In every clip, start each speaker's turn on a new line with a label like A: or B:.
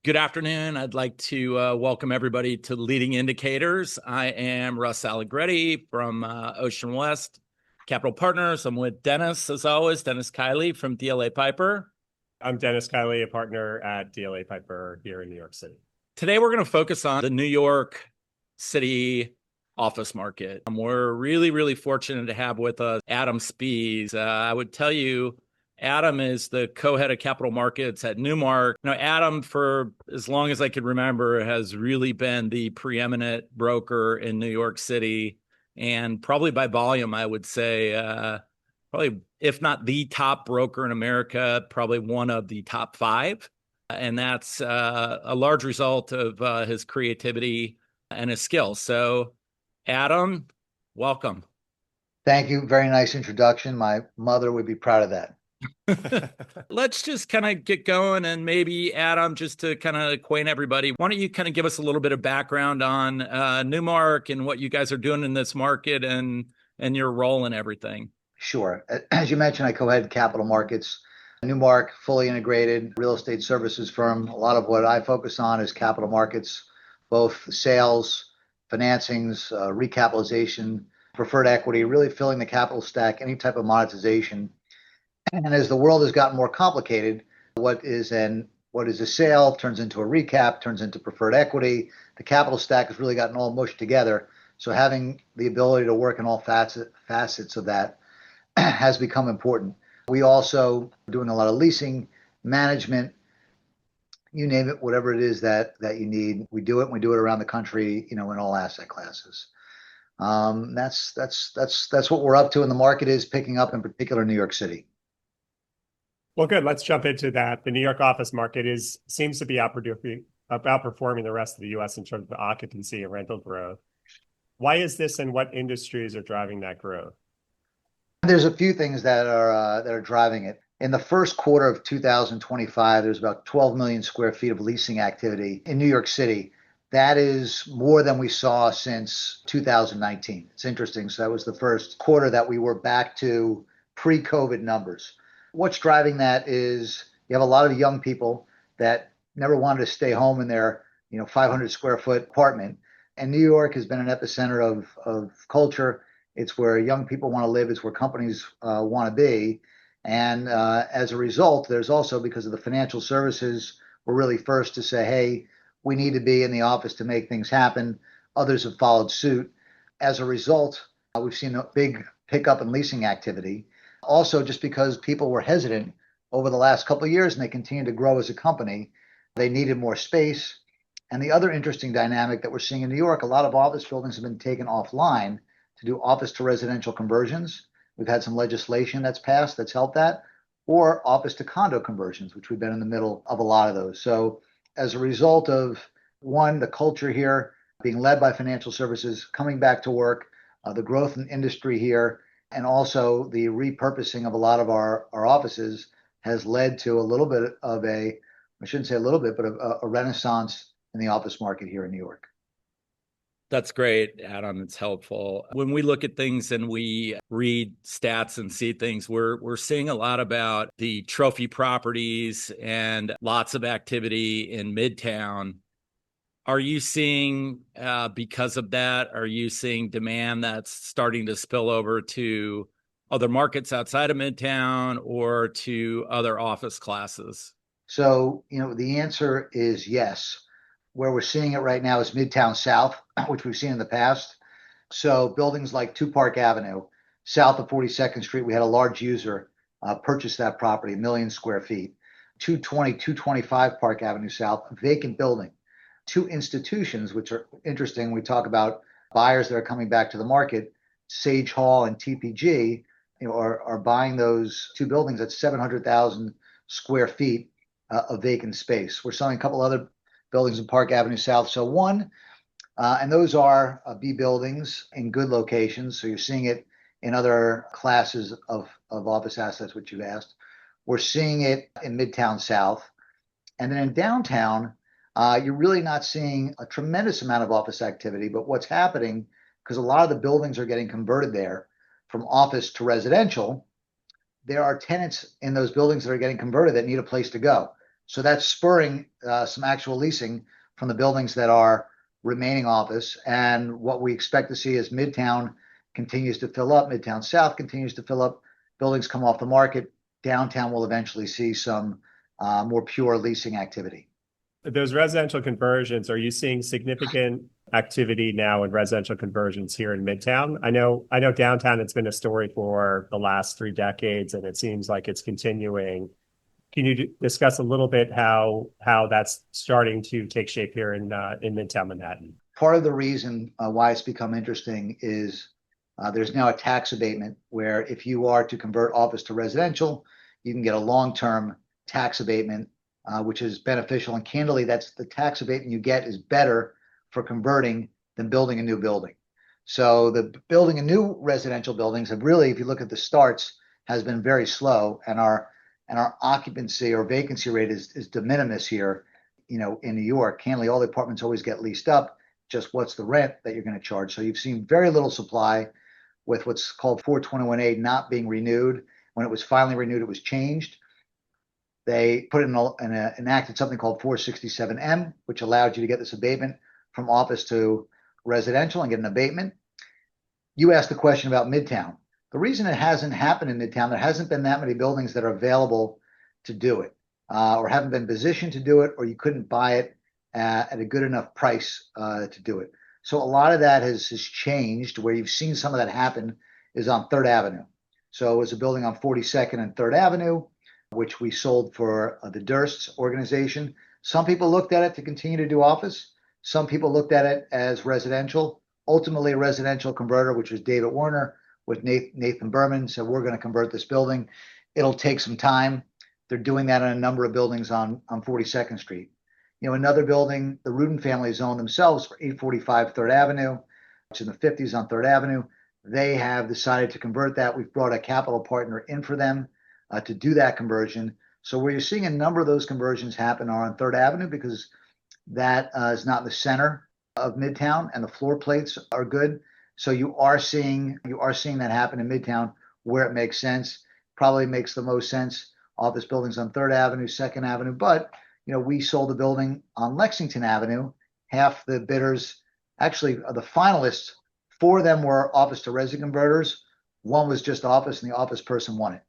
A: Good afternoon. I'd like to welcome everybody to Leading Indicators. I am Russ Allegrette from Ocean West Capital Partners. I'm with Dennis, as always, Dennis Kiely from DLA Piper.
B: I'm Dennis Kiely, a partner at DLA Piper here in New York City.
A: Today, we're going to focus on the New York City office market. We're really fortunate to have with us Adam Spies. I would tell you, Adam is the co-head of capital markets at Newmark. Adam, for as long as I can remember, has really been the preeminent broker in New York City. And probably by volume, I would say, probably, if not the top broker in America, probably one of the top five. And that's a large result of his creativity and his skills. So, Adam, welcome.
C: Thank you. Very nice introduction. My mother would be proud of that.
A: Let's just kind of get going, and maybe Adam, just to kind of acquaint everybody, why don't you kind of give us a little bit of background on Newmark and what you guys are doing in this market and your role in everything?
C: Sure. As you mentioned, I co-head capital markets. Newmark, fully integrated real estate services firm. A lot of what I focus on is capital markets, both sales, financings, recapitalization, preferred equity, really filling the capital stack, any type of monetization. And as the world has gotten more complicated, what is a sale turns into a recap, turns into preferred equity. The capital stack has really gotten all mushed together. So having the ability to work in all facets of that has become important. We also are doing a lot of leasing, management, you name it, whatever it is that you need. We do it, and we do it around the country, in all asset classes. That's what we're up to, and the market is picking up, in particular, New York City.
B: Well, good. Let's jump into that. The New York office market seems to be outperforming the rest of the U.S. in terms of occupancy and rental growth. Why is this, and what industries are driving that growth?
C: There's a few things that are driving it. In the first quarter of 2025, there's about 12 million square feet of leasing activity in New York City. That is more than we saw since 2019. It's interesting. So that was the first quarter that we were back to pre-COVID numbers. What's driving that is you have a lot of young people that never wanted to stay home in their 500 square foot apartment. And New York has been an epicenter of culture. It's where young people want to live. It's where companies want to be. And as a result, there's also, because of the financial services, we're really first to say, hey, we need to be in the office to make things happen. Others have followed suit. As a result, we've seen a big pickup in leasing activity. Also, just because people were hesitant over the last couple of years and they continue to grow as a company, they needed more space. And the other interesting dynamic that we're seeing in New York, a lot of office buildings have been taken offline to do office to residential conversions. We've had some legislation that's passed that's helped that, or office to condo conversions, which we've been in the middle of a lot of those. So as a result of, one, the culture here being led by financial services, coming back to work, the growth in industry here, and also the repurposing of a lot of our offices has led to a little bit of I shouldn't say a little bit, but a renaissance in the office market here in New York.
A: That's great, Adam. It's helpful. When we look at things and we read stats and see things, we're seeing a lot about the trophy properties and lots of activity in Midtown. Are you seeing, because of that, are you seeing demand that's starting to spill over to other markets outside of Midtown or to other office classes?
C: So, the answer is yes. Where we're seeing it right now is Midtown South, which we've seen in the past. So buildings like 2 Park Avenue, south of 42nd Street, we had a large user purchase that property, 1 million square feet. 225 Park Avenue South, a vacant building. 2 institutions, which are interesting. We talk about buyers that are coming back to the market. Sage Hall and TPG are buying those 2 buildings at 700,000 square feet of vacant space. We're selling a couple other buildings in Park Avenue South. So one, and those are B buildings in good locations. So you're seeing it in other classes of office assets, which you've asked. We're seeing it in Midtown South. And then in downtown, you're really not seeing a tremendous amount of office activity. But what's happening, because a lot of the buildings are getting converted there from office to residential, there are tenants in those buildings that are getting converted that need a place to go. So that's spurring some actual leasing from the buildings that are remaining office. And what we expect to see is Midtown continues to fill up, Midtown South continues to fill up, buildings come off the market, downtown will eventually see some more pure leasing activity.
B: Those residential conversions, are you seeing significant activity now in residential conversions here in Midtown? I know downtown, it's been a story for the last 3 decades, and it seems like it's continuing. Can you discuss a little bit how that's starting to take shape here in Midtown Manhattan?
C: Part of the reason why it's become interesting is there's now a tax abatement where if you are to convert office to residential, you can get a long-term tax abatement, which is beneficial. And candidly, that's the tax abatement you get is better for converting than building a new building. So the building of new residential buildings have really, if you look at the starts, has been very slow, and our occupancy or vacancy rate is de minimis here. You know, in New York, candidly, all the apartments always get leased up. Just what's the rent that you're going to charge? So you've seen very little supply, with what's called 421A not being renewed. When it was finally renewed, it was changed. They put enacted something called 467M, which allowed you to get this abatement from office to residential and get an abatement. You asked the question about Midtown. The reason it hasn't happened in Midtown, there hasn't been that many buildings that are available to do it, or haven't been positioned to do it, or you couldn't buy it at a good enough price to do it. So a lot of that has changed. Where you've seen some of that happen is on 3rd Avenue. So it was a building on 42nd and 3rd Avenue, which we sold for the Durst's organization. Some people looked at it to continue to do office. Some people looked at it as residential. Ultimately, a residential converter, which was David Warner with Nathan Berman, said, we're going to convert this building. It'll take some time. They're doing that on a number of buildings on 42nd Street. You know, another building, the Rudin families own themselves for 845 3rd Avenue, which is in the 50s on 3rd Avenue. They have decided to convert that. We've brought a capital partner in for them to do that conversion. So where you're seeing a number of those conversions happen are on 3rd Avenue, because that is not in the center of Midtown and the floor plates are good. So you are seeing that happen in Midtown where it makes sense. Probably makes the most sense. Office buildings on 3rd Avenue, 2nd Avenue, but you know, we sold a building on Lexington Avenue. Half the bidders, actually the finalists, 4 of them were office to resi converters. 1 was just office, and the office person won it.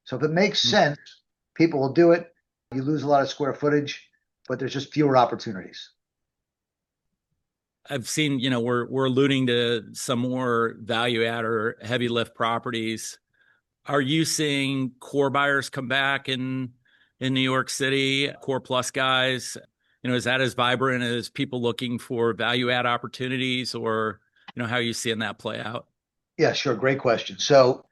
C: So if it makes sense, people will do it. You lose a lot of square footage, but there's just fewer opportunities.
A: I've seen, you know, we're alluding to some more value add or heavy lift properties. Are you seeing core buyers come back in New York City, core plus guys? You know, is that as vibrant as people looking for value add opportunities, or, you know, how are you seeing that play out?
C: Yeah, sure. Great question. So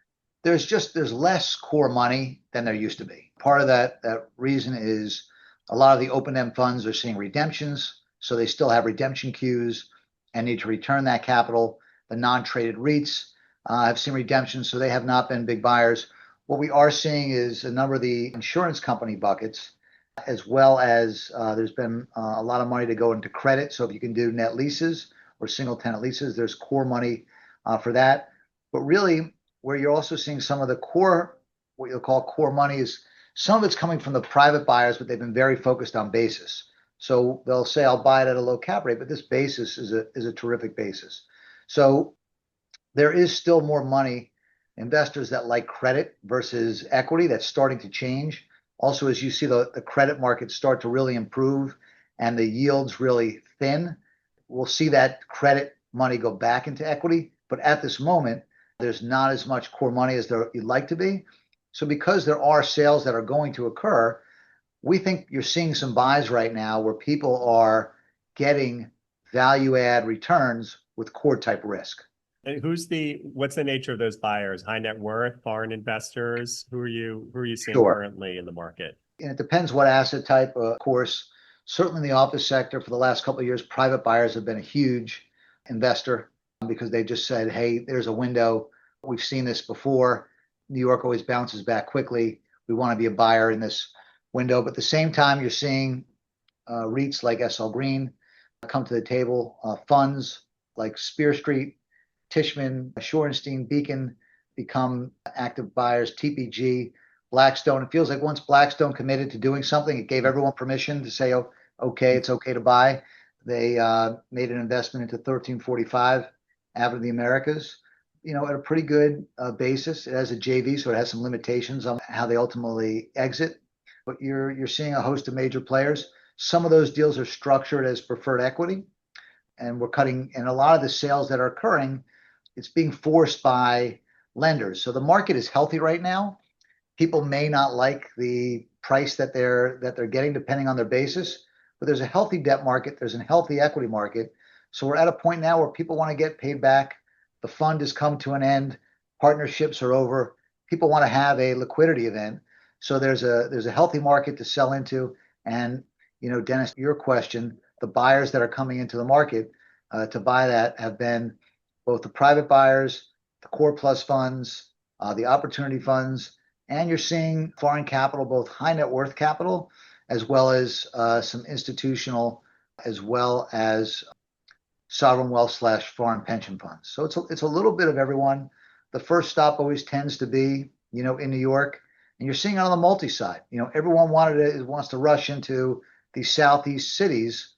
C: there's less core money than there used to be. Part of that reason is a lot of the open-end funds are seeing redemptions, so they still have redemption queues and need to return that capital. The non-traded REITs have seen redemptions, so they have not been big buyers. What we are seeing is a number of the insurance company buckets, as well as there's been a lot of money to go into credit. So if you can do net leases or single tenant leases, there's core money for that. But really, where you're also seeing some of the core, what you'll call core money, is some of it's coming from the private buyers, but they've been very focused on basis. So they'll say, I'll buy it at a low cap rate, but this basis is a terrific basis. So there is still more money, investors that like credit versus equity. That's starting to change. Also, as you see the credit market start to really improve and the yields really thin, we'll see that credit money go back into equity. But at this moment, there's not as much core money as you'd like to be. So because there are sales that are going to occur, we think you're seeing some buys right now where people are getting value add returns with core type risk.
B: And what's the nature of those buyers? High net worth, foreign investors? Who are you seeing currently in the market?
C: And it depends what asset type. Of course, certainly in the office sector for the last couple of years, private buyers have been a huge investor because they just said, hey, there's a window. We've seen this before. New York always bounces back quickly. We want to be a buyer in this window. But at the same time, you're seeing REITs like SL Green come to the table, funds like Spear Street, Tishman, Shorenstein, Beacon become active buyers, TPG. Blackstone, it feels like once Blackstone committed to doing something, it gave everyone permission to say, oh, okay, it's okay to buy. They made an investment into 1345 Avenue of the Americas, at a pretty good basis. It has a JV, so it has some limitations on how they ultimately exit. But you're seeing a host of major players. Some of those deals are structured as preferred equity, and and a lot of the sales that are occurring, it's being forced by lenders. So the market is healthy right now. People may not like the price that they're getting depending on their basis, but there's a healthy debt market, there's a healthy equity market. So we're at a point now where people want to get paid back. The fund has come to an end, partnerships are over. People want to have a liquidity event. So there's a healthy market to sell into. And Dennis, your question, the buyers that are coming into the market to buy that have been both the private buyers, the core plus funds, the opportunity funds, and you're seeing foreign capital, both high net worth capital, as well as some institutional, as well as sovereign wealth / foreign pension funds. So it's a little bit of everyone. The first stop always tends to be, in New York, and you're seeing it on the multi side. Everyone wants to rush into these southeast cities.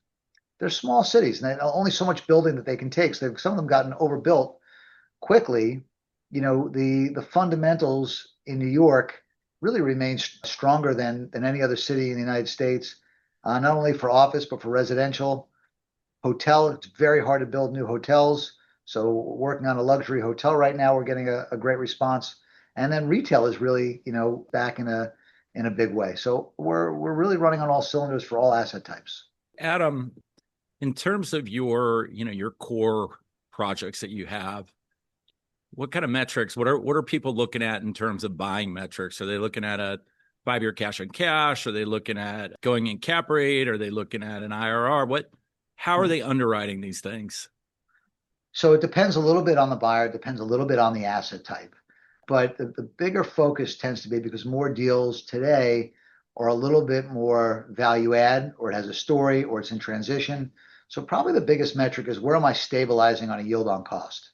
C: They're small cities, and only so much building that they can take. So some of them gotten overbuilt quickly. The fundamentals in New York really remain stronger than any other city in the United States, not only for office, but for residential. Hotel, it's very hard to build new hotels. So we're working on a luxury hotel right now. We're getting a great response. And then retail is really, back in a big way. So we're really running on all cylinders for all asset types.
A: Adam, in terms of your core projects that you have, what kind of metrics, what are people looking at in terms of buying metrics? Are they looking at a 5-year cash on cash? Are they looking at going in cap rate? Are they looking at an IRR? How are they underwriting these things?
C: So it depends a little bit on the buyer. It depends a little bit on the asset type. But the bigger focus tends to be, because more deals today are a little bit more value add, or it has a story, or it's in transition. So probably the biggest metric is, where am I stabilizing on a yield on cost?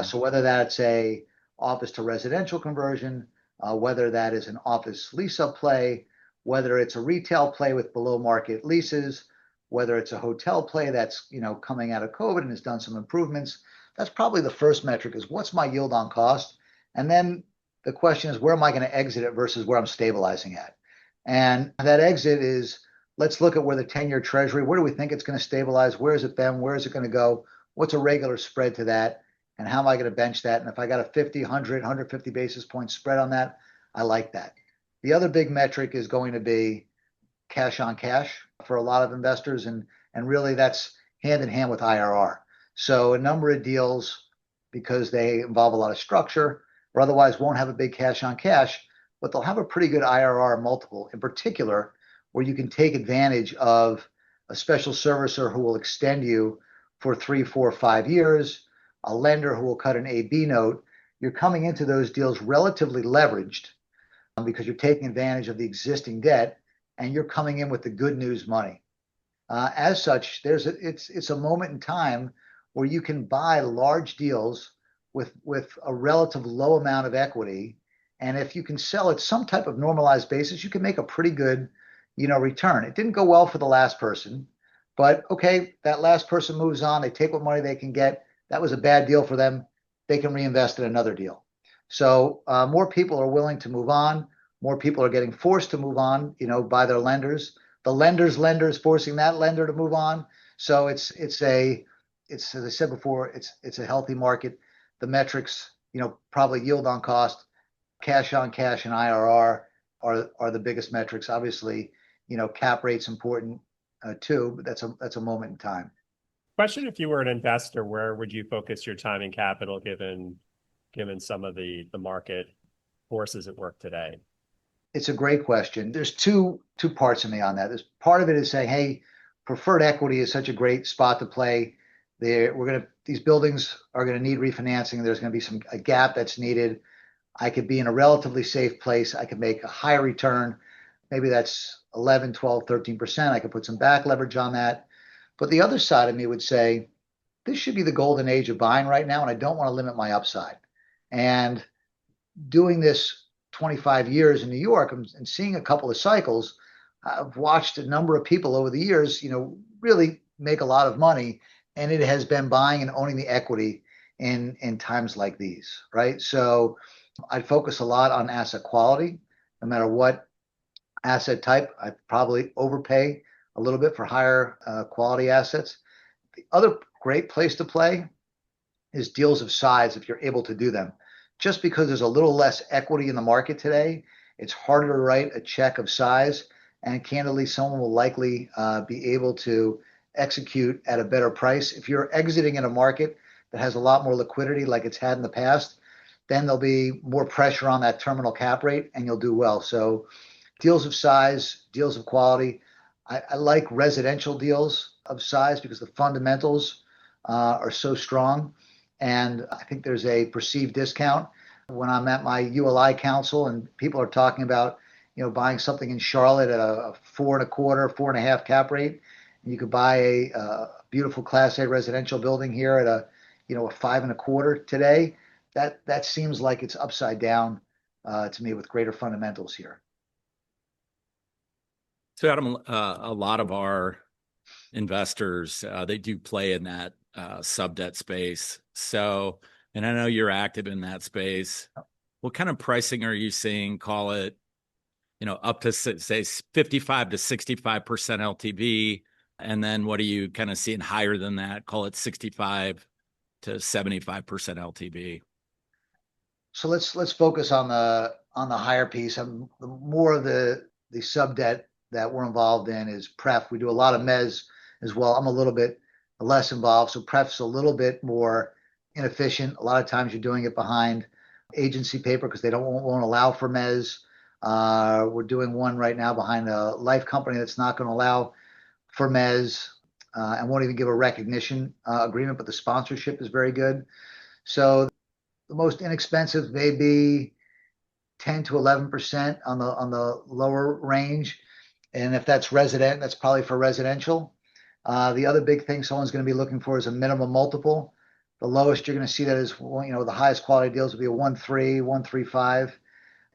C: So whether that's a office to residential conversion, whether that is an office lease up play, whether it's a retail play with below market leases, whether it's a hotel play that's coming out of COVID and has done some improvements. That's probably the first metric, is what's my yield on cost? And then the question is, where am I going to exit it versus where I'm stabilizing at? And that exit is, let's look at where the 10-year treasury, where do we think it's going to stabilize? Where has it been? Where is it going to go? What's a regular spread to that? And how am I going to bench that? And if I got a 50, 100, 150 basis point spread on that, I like that. The other big metric is going to be cash on cash for a lot of investors. And really that's hand in hand with IRR. So a number of deals, because they involve a lot of structure, or otherwise won't have a big cash on cash, but they'll have a pretty good IRR multiple, in particular, where you can take advantage of a special servicer who will extend you for 3, 4, 5 years, a lender who will cut an AB note. You're coming into those deals relatively leveraged, because you're taking advantage of the existing debt, and you're coming in with the good news money. As such, it's a moment in time where you can buy large deals with a relative low amount of equity, and if you can sell at some type of normalized basis, you can make a pretty good, return. It didn't go well for the last person, but okay, that last person moves on. They take what money they can get. That was a bad deal for them. They can reinvest in another deal. So more people are willing to move on. More people are getting forced to move on, by their lenders. The lenders forcing that lender to move on. So it's as I said before, it's a healthy market. The metrics, probably yield on cost, cash on cash, and IRR are the biggest metrics. Obviously, cap rate's important too, but that's a moment in time.
B: Question: if you were an investor, where would you focus your time and capital, given some of the market forces at work today?
C: It's a great question. There's two parts of me on that. There's part of it is saying, hey, preferred equity is such a great spot to play. These buildings are going to need refinancing. There's going to be a gap that's needed. I could be in a relatively safe place. I could make a higher return. Maybe that's 11, 12, 13%. I could put some back leverage on that. But the other side of me would say, this should be the golden age of buying right now, and I don't want to limit my upside. And doing this 25 years in New York and seeing a couple of cycles, I've watched a number of people over the years, really make a lot of money, and it has been buying and owning the equity in times like these, right? So I'd focus a lot on asset quality, no matter what asset type. I'd probably overpay a little bit for higher quality assets. The other great place to play is deals of size if you're able to do them. Just because there's a little less equity in the market today, it's harder to write a check of size, and candidly, someone will likely be able to execute at a better price. If you're exiting in a market that has a lot more liquidity like it's had in the past, then there'll be more pressure on that terminal cap rate and you'll do well. So deals of size, deals of quality. I like residential deals of size because the fundamentals are so strong. And I think there's a perceived discount. When I'm at my ULI council and people are talking about, buying something in Charlotte at a 4.25, 4.5 cap rate, and you could buy a beautiful Class A residential building here at a 5.25 today. That seems like it's upside down to me with greater fundamentals here.
A: So Adam, a lot of our investors, they do play in that sub debt space. So, and I know you're active in that space. What kind of pricing are you seeing? Call it, up to say 55 to 65% LTV. And then what are you kind of seeing higher than that? Call it 65 to 75% LTV.
C: So let's focus on the higher piece. More of the sub debt that we're involved in is pref. We do a lot of mezz as well. I'm a little bit less involved, so pref's a little bit more inefficient. A lot of times you're doing it behind agency paper because they won't allow for mezz. We're doing one right now behind a life company that's not going to allow for mezz and won't even give a recognition agreement, but the sponsorship is very good. So the most inexpensive may be 10 to 11% on the lower range. And if that's resident, that's probably for residential. The other big thing someone's going to be looking for is a minimum multiple. The lowest you're going to see that is, the highest quality deals will be a 1.3, 1.35.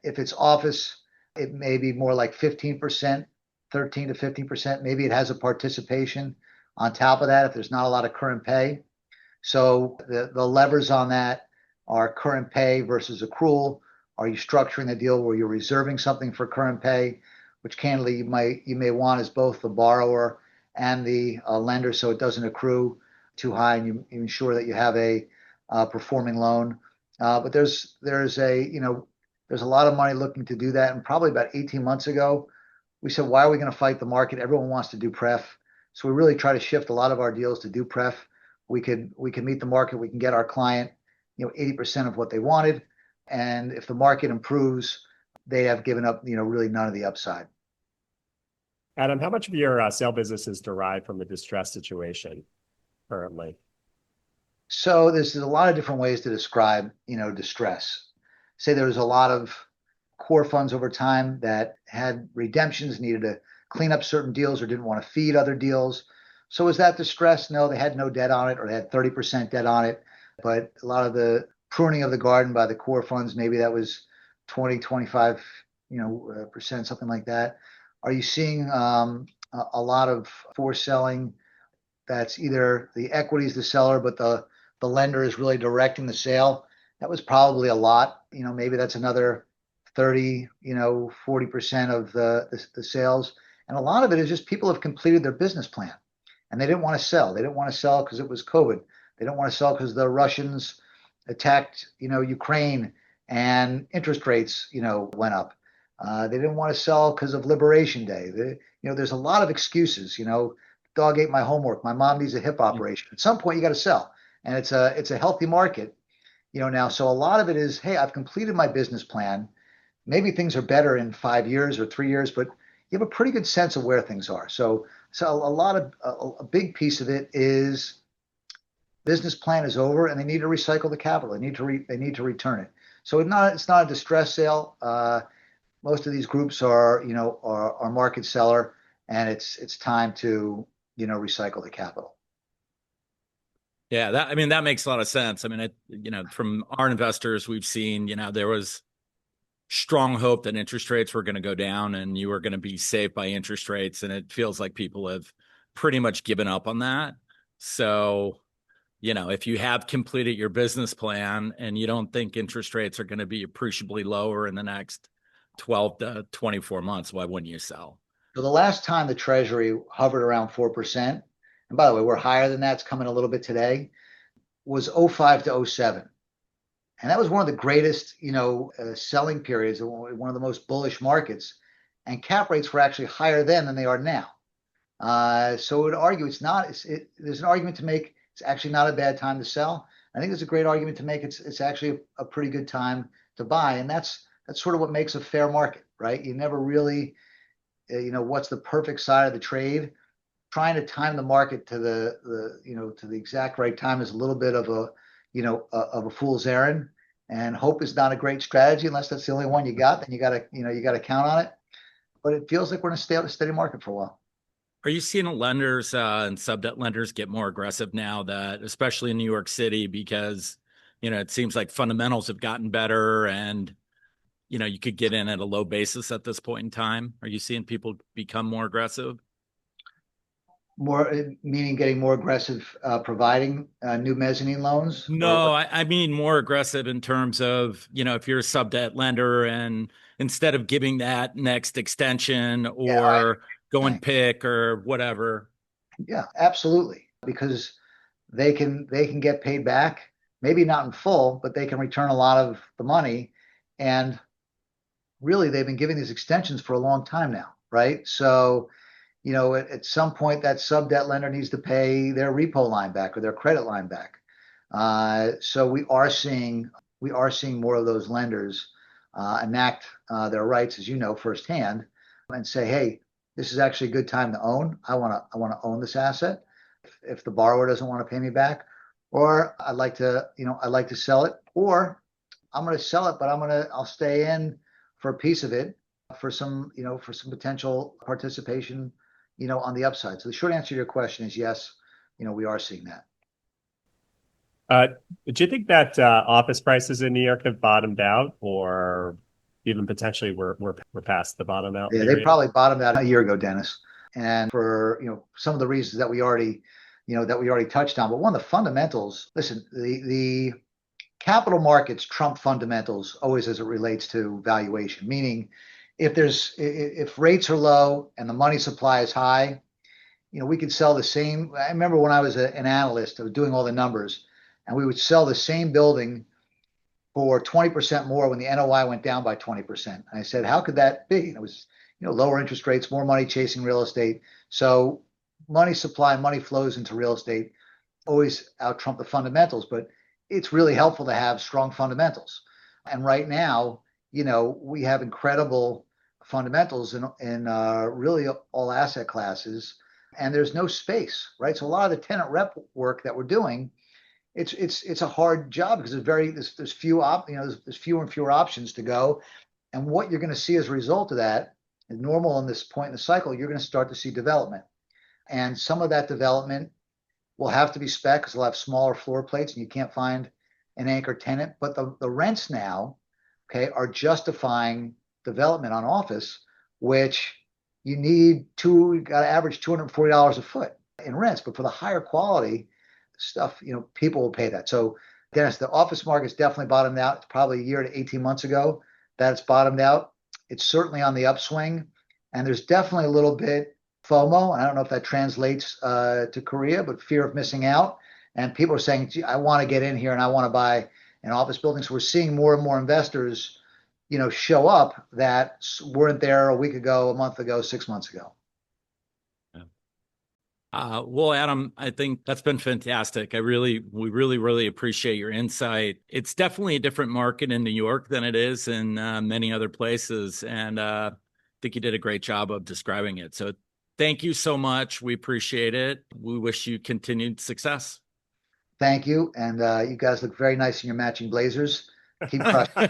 C: If it's office, it may be more like 15%, 13 to 15%. Maybe it has a participation on top of that if there's not a lot of current pay. So the levers on that are current pay versus accrual. Are you structuring the deal where you're reserving something for current pay, which candidly you may want as both the borrower and the lender, so it doesn't accrue too high, and you ensure that you have a performing loan. But there's a lot of money looking to do that, and probably about 18 months ago, we said, why are we going to fight the market? Everyone wants to do pref, so we really try to shift a lot of our deals to do pref. We can meet the market. We can get our client 80% of what they wanted, and if the market improves, they have given up really none of the upside.
B: Adam, how much of your sale business is derived from the distress situation currently?
C: So there's a lot of different ways to describe distress. Say there was a lot of core funds over time that had redemptions, needed to clean up certain deals or didn't want to feed other deals. So was that distress? No, they had no debt on it, or they had 30% debt on it. But a lot of the pruning of the garden by the core funds, maybe that was 20, 25, percent, something like that. Are you seeing a lot of forced selling that's either the equity is the seller, but the lender is really directing the sale? That was probably a lot. Maybe that's another 30, 40% of the sales. And a lot of it is just people have completed their business plan and they didn't want to sell. They didn't want to sell because it was COVID. They don't want to sell because the Russians attacked, Ukraine, and interest rates, went up. They didn't want to sell because of Liberation Day. There's a lot of excuses. Dog ate my homework. My mom needs a hip operation. At some point, you got to sell, and it's a healthy market, now. So a lot of it is, hey, I've completed my business plan. Maybe things are better in 5 years or 3 years, but you have a pretty good sense of where things are. So a big piece of it is business plan is over, and they need to recycle the capital. They need to return it. So it's not a distress sale. Most of these groups are market seller, and it's time to recycle the capital.
A: Yeah, that makes a lot of sense. I mean, from our investors, we've seen there was strong hope that interest rates were going to go down and you were going to be saved by interest rates. And it feels like people have pretty much given up on that. So, if you have completed your business plan and you don't think interest rates are going to be appreciably lower in the next 12 to 24 months, why wouldn't you sell?
C: So the last time the Treasury hovered around 4%, and by the way, we're higher than that, it's coming a little bit today, was '05 to '07. And that was one of the greatest, selling periods, one of the most bullish markets. And cap rates were actually higher then than they are now. So I would argue there's an argument to make. It's actually not a bad time to sell. I think there's a great argument to make. It's actually a pretty good time to buy. And that's sort of what makes a fair market, right? You never really, what's the perfect side of the trade. Trying to time the market to the exact right time is a little bit of a fool's errand, and hope is not a great strategy unless that's the only one you got. Then you got to count on it. But it feels like we're in a steady market for a while.
A: Are you seeing lenders and sub-debt lenders get more aggressive now, that especially in New York City, because it seems like fundamentals have gotten better and you could get in at a low basis at this point in time? Are you seeing people become more aggressive?
C: More meaning getting more aggressive, providing new mezzanine loans?
A: No, I mean more aggressive in terms of, if you're a sub-debt lender and instead of giving that next extension or going PIK or whatever.
C: Yeah, absolutely. Because they can get paid back, maybe not in full, but they can return a lot of the money. And really, they've been giving these extensions for a long time now, right? So, at some point, that sub-debt lender needs to pay their repo line back or their credit line back. So we are seeing more of those lenders enact their rights, as firsthand, and say, "Hey, this is actually a good time to own. I want to own this asset. If the borrower doesn't want to pay me back, or I'd like to sell it, or I'm going to sell it, but I'll stay in for a piece of it for some potential participation, on the upside." So the short answer to your question is yes, we are seeing that.
B: Do you think that office prices in New York have bottomed out, or even potentially we're past the bottom out
C: period? They probably bottomed out a year ago, Dennis, and for some of the reasons that we already touched on. But one of the fundamentals, listen, the capital markets trump fundamentals always as it relates to valuation. Meaning, if rates are low and the money supply is high, we could sell the same. I remember when I was an analyst, I was doing all the numbers, and we would sell the same building for 20% more when the NOI went down by 20%. And I said, how could that be? And it was, lower interest rates, more money chasing real estate. So money supply, money flows into real estate always out trump the fundamentals, but it's really helpful to have strong fundamentals. And right now, we have incredible fundamentals in really all asset classes, and there's no space, right? So a lot of the tenant rep work that we're doing, it's a hard job because there's fewer and fewer options to go. And what you're going to see as a result of that, is normal in this point in the cycle, you're going to start to see development. And some of that development will have to be spec because they'll have smaller floor plates and you can't find an anchor tenant. But the rents now, are justifying development on office, which you got to average $240 a foot in rents. But for the higher quality stuff, people will pay that. So Dennis, the office market's definitely bottomed out. It's probably a year to 18 months ago that it's bottomed out. It's certainly on the upswing, and there's definitely a little bit FOMO. I don't know if that translates to Korea, but fear of missing out. And people are saying, "Gee, I want to get in here and I want to buy an office building." So we're seeing more and more investors, show up that weren't there a week ago, a month ago, 6 months ago.
A: Well, Adam, I think that's been fantastic. We really appreciate your insight. It's definitely a different market in New York than it is in many other places. And I think you did a great job of describing it. So thank you so much. We appreciate it. We wish you continued success.
C: Thank you. And you guys look very nice in your matching blazers. Keep crushing.